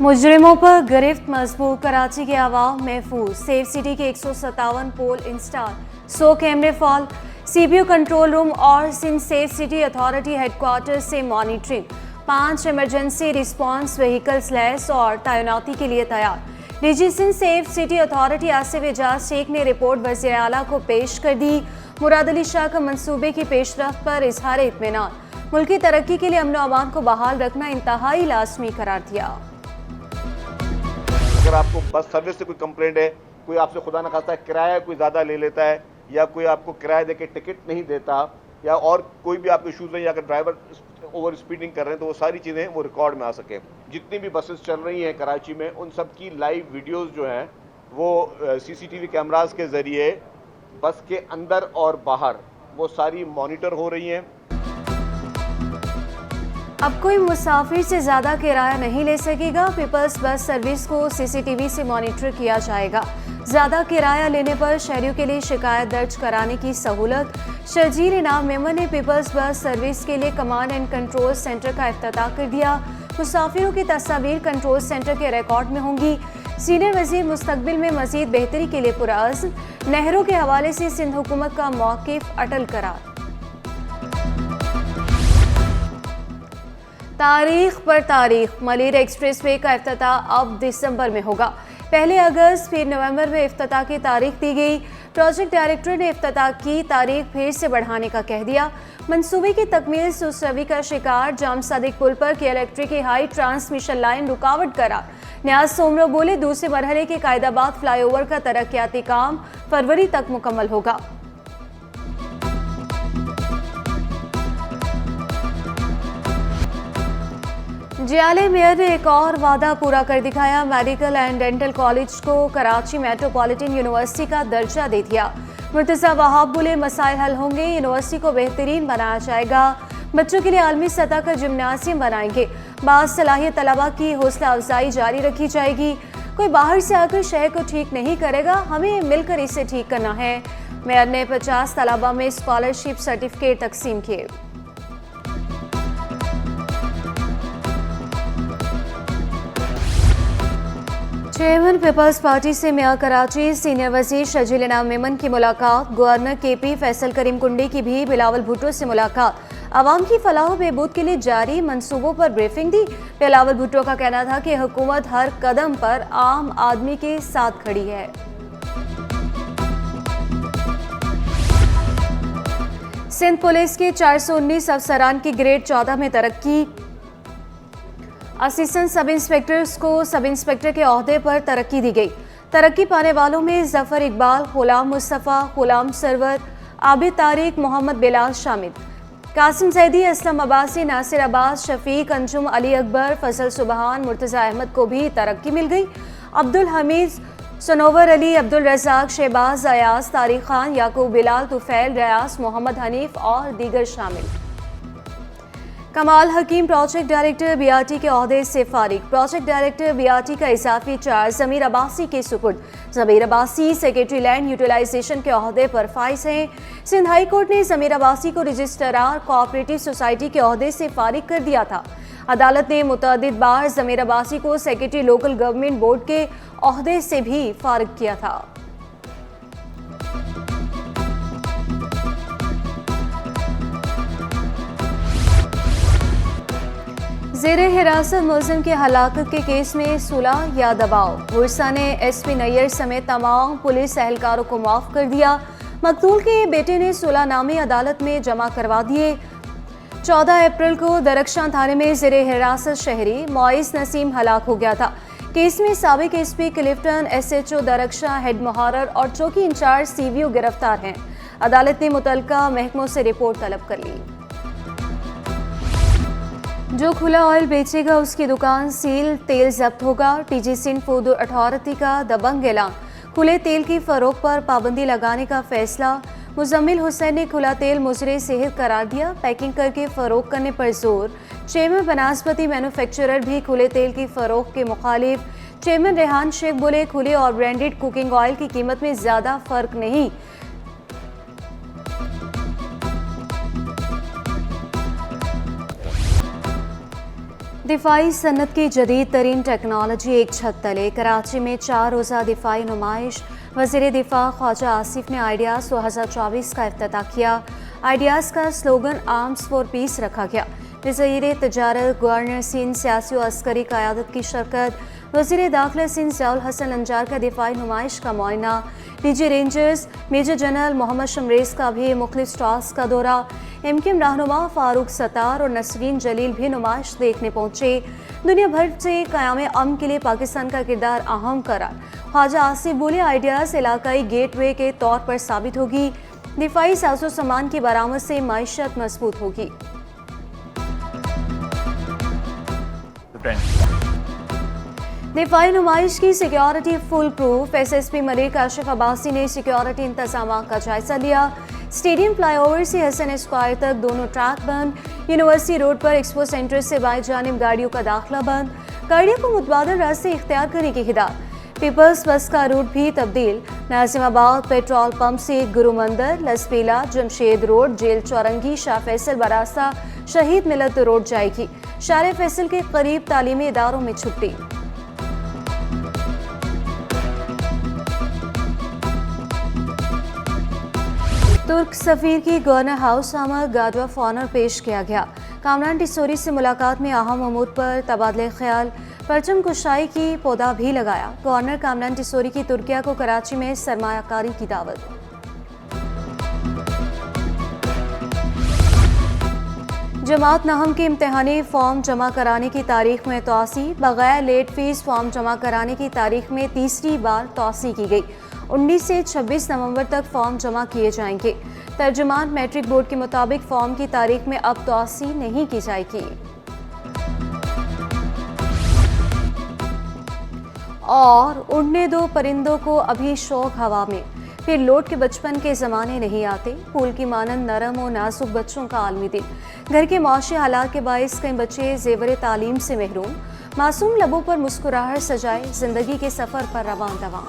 मुजरिमों पर गिरफ्त मजबूर, कराची के आवाम महफूज, सेफ सिटी के 157 पोल इंस्टॉल, 100 कैमरे फॉल, सीपीयू कंट्रोल रूम और Sindh safe city authority headquarter से मॉनिटरिंग, 5 इमरजेंसी रिस्पांस व्हीकल्स लैस और तैनाती के लिए तैयार। DG Sindh safe city authority Asif Ejaz Sheikh ने रिपोर्ट वज़ीर आला को पेश कर दी। मुराद अली शाह का मंसूबे की पेशरफ्त पर इजहार इत्मीनान, मुल्की तरक्की के लिए अमन व अमान को बहाल रखना इंतहाई लाजमी करार दिया। अगर आपको बस सर्विस से कोई कंप्लेंट है, कोई आपसे खुदा न खास्ता किराया कोई ज़्यादा ले लेता है या कोई आपको किराया देके टिकट नहीं देता या और कोई भी आपके इशूज़ हैं या अगर ड्राइवर ओवर स्पीडिंग कर रहे हैं तो वो सारी चीज़ें वो रिकॉर्ड में आ सकें। जितनी भी बसेस चल रही हैं कराची में उन सब की लाइव वीडियोज़ जो हैं वो सीसीटीवी कैमरास के ज़रिए बस के अंदर और बाहर वो सारी मॉनिटर हो रही हैं। अब कोई मुसाफिर से ज़्यादा किराया नहीं ले सकेगा। पीपल्स बस सर्विस को सीसीटीवी से मॉनिटर किया जाएगा। ज़्यादा किराया लेने पर शहरियों के लिए शिकायत दर्ज कराने की सहूलत। शर्जील इनाम मेमन ने पीपल्स बस सर्विस के लिए कमांड एंड कंट्रोल सेंटर का इफ्तिताह कर दिया। मुसाफिरों की तस्वीर कंट्रोल सेंटर के रिकॉर्ड में होंगी। सीनियर वजीर मुस्तकबिल में मजीद बेहतरी के लिए पुरअज़्म, नहरों के हवाले से सिंध हुकूमत का मौक़िफ़ अटल करार। तारीख पर तारीख, मलिर एक्सप्रेस वे का इफ्तिताह अब दिसंबर में होगा। पहले अगस्त फिर नवंबर में इफ्तिताह की तारीख दी गई। प्रोजेक्ट डायरेक्टर ने इफ्तिताह की तारीख फिर से बढ़ाने का कह दिया। मंसूबे की तकमील सुसरवी का शिकार, जाम सादिक पुल पर के इलेक्ट्रिक की हाई ट्रांसमिशन लाइन रुकावट करार। न्याज सोमरो बोले दूसरे मरहले के कायदाबाद फ्लाईओवर का तरक्याती काम फरवरी तक मुकम्मल होगा। जियाले मेयर ने एक और वादा पूरा कर दिखाया। मेडिकल एंड डेंटल कॉलेज को कराची मेट्रोपॉलिटन यूनिवर्सिटी का दर्जा दे दिया। मुर्तज़ा वहाब बोले मसाइल हल होंगे, यूनिवर्सिटी को बेहतरीन बनाया जाएगा। बच्चों के लिए आलमी सतह का जिम्नासियम बनाएंगे। बास सलाहियत तलबा की हौसला अफजाई जारी रखी जाएगी। कोई बाहर से आकर शहर को ठीक नहीं करेगा, हमें मिलकर इसे ठीक करना है। मेयर ने 50 तलबा में स्कॉलरशिप सर्टिफिकेट तकसीम किए। चेयरमैन पीपल्स पार्टी से मेयर कराची सीनियर वजीर शर्जील इनाम मेमन की मुलाकात। गवर्नर केपी फैसल करीम कुंडी की भी बिलावल भुट्टो से मुलाकात। आवाम की फलाह बहबूद के लिए जारी मंसूबों पर ब्रीफिंग दी। बिलावल भुट्टो का कहना था कि हुकूमत हर कदम पर आम आदमी के साथ खड़ी है। सिंध पुलिस के 419 अफसरान की ग्रेड 14 में तरक्की। असिस्टेंट सब इंस्पेक्टर्स को सब इंस्पेक्टर के ओहदे पर तरक्की दी गई। तरक्की पाने वालों में जफर इकबाल, गुलाम मुस्तफ़ा, गुलाम सरवर, आबिद तारिक, मोहम्मद बिलाल शामिल। कासिम जैदी, असलम अब्बासी, नासिर अब्बास, शफीक, अंजुम, अली अकबर, फजल सुबहान, मुर्तज़ा अहमद को भी तरक्की मिल गई। अब्दुल हमीद, सनोवर अली, अब्दुल रज़ाक, शहबाज, अयाज, तारिक खान, याकूब बिलाल, तुफैल, रयास, मोहम्मद हनीफ और दीगर शामिल। कमाल हकीम प्रोजेक्ट डायरेक्टर बीआरटी के ओहदे से फारिग। प्रोजेक्ट डायरेक्टर बीआरटी का इजाफी चार्ज ज़मीर अब्बासी के सुपुर्द। ज़मीर अब्बासी सेक्रेटरी लैंड यूटिलाइजेशन के ओहदे पर फाइज हैं। सिंध हाई कोर्ट ने ज़मीर अब्बासी को रजिस्ट्रार कोऑपरेटिव सोसाइटी के ओहदे से फारिग कर दिया था। अदालत ने मुतअद्दिद बार ज़मीर अब्बासी को सेक्रेटरी लोकल गवर्नमेंट बोर्ड के ओहदे से भी फारिग किया था। ज़ेरे हिरासत मुलजिम की हलाकत के केस में सुलह या दबाव। बुरसा ने एसपी नैयर समेत तमाम पुलिस एहलकारों को माफ़ कर दिया। मकतूल के बेटे ने सुलहनामे अदालत में जमा करवा दिए। 14 अप्रैल को दरख्शां थाने में ज़ेरे हिरासत शहरी मोइस नसीम हलाक हो गया था। केस में साबिक SP Clifton, SHO Darakhshan, head मुहर्रर और चौकी इंचार्ज CVO गिरफ्तार हैं। अदालत ने मुतल्लिका महकमों से रिपोर्ट तलब कर ली। जो खुला ऑयल बेचेगा उसकी दुकान सील, तेल जब्त होगा। TG सिंध फूड अथॉरिटी का दबंग ऐलान। खुले तेल की फरोख्त पर पाबंदी लगाने का फैसला। मुजम्मिल हुसैन ने खुला तेल मुजरे सेहत करार दिया। पैकिंग करके फरोख्त करने पर जोर। चेयरमैन बनास्पति मैन्युफैक्चरर भी खुले तेल की फरोख्त के मुखालिफ। चेयरमैन रेहान शेख बोले खुले और ब्रांडेड कुकिंग ऑयल की कीमत में ज़्यादा फर्क नहीं। दिफाई सनत की जदीद तरीन टेक्नोलॉजी एक छत तले। कराची में 4 रोज़ा दिफाई नुमाइश। वज़ीर दिफा ख्वाजा आसिफ ने आइडियाज़ 2024 का इफ्तिताह किया। आइडियाज़ का स्लोगन आर्म्स फॉर पीस रखा गया। वज़ीर तजारत गवर्नर सिंध सियासी और अस्करी क़यादत की शिरकत। वज़ीर दाखिला सिंध ज़ियाउल हसन अंजार का दिफाई नुमाइश का मुआयना। DG Rangers Major General Mohammad Shamrez का भी मुख्तलिफ स्टॉल्स का दौरा। एमकेएम रहनुमा फारूक सत्तार और नसरीन जलील भी नुमाइश देखने पहुंचे। दुनिया भर से क़याम अमन के लिए पाकिस्तान का किरदार अहम करार। ख्वाजा आसिफ बोले, आइडियाज़ इलाकाई गेटवे के तौर पर साबित होगी। दिफाई साजो सामान की बरामद से माईशत मजबूत होगी। दिफाई नुमाइश की security full proof. SSP Malik Asif Abbasi ने सिक्योरिटी इंतजाम का जायजा लिया। स्टेडियम फ्लाईओवर से हसन स्क्वायर तक दोनों ट्रैक बंद। यूनिवर्सिटी रोड पर एक्सपो सेंटर से बाई जानिब गाड़ियों का दाखिला बंद। गाड़ियों को मुतबादल रास्ते इख्तियार करने की हिदायत। पीपल्स बस का रूट भी तब्दील। नाजिमाबाद पेट्रोल पंप से गुरु मंदिर, लसपीला, जमशेद रोड, जेल चौरंगी, शाह फैसल बरासा, शहीद मिलत रोड जाएगी। शाह फैसल के करीब तालीमी इदारों में छुट्टी। तुर्क सफीर की गवर्नर हाउस आमद गार्ड ऑफ ऑनर पेश किया गया। कामरान टिसोरी से मुलाकात में अहम अमूर पर तबादले ख्याल। परचम कुशाई की पौधा भी लगाया। गवर्नर कामरान टिसोरी की तुर्किया को कराची में सरमायाकारी की दावत। जमात नहम के इम्तिहानी फॉर्म जमा कराने की तारीख में तोसी। बगैर लेट फीस फॉर्म जमा कराने की तारीख में तीसरी बार तोसी की गई। 19 से 26 नवंबर तक फॉर्म जमा किए जाएंगे। तर्जुमान मैट्रिक बोर्ड के मुताबिक फॉर्म की तारीख में अब तोसी नहीं की जाएगी। और उड़ने दो परिंदों को अभी शौक हवा में, फिर लौट के बचपन के ज़माने नहीं आते। फूल की मानंद नरम और नाजुक बच्चों का आलमी दिन। घर के माशी हालात के बायस कई बच्चे जेवर तालीम से महरूम। मासूम लबों पर मुस्कुराहट सजाए, जिंदगी के सफ़र पर रवां दवां।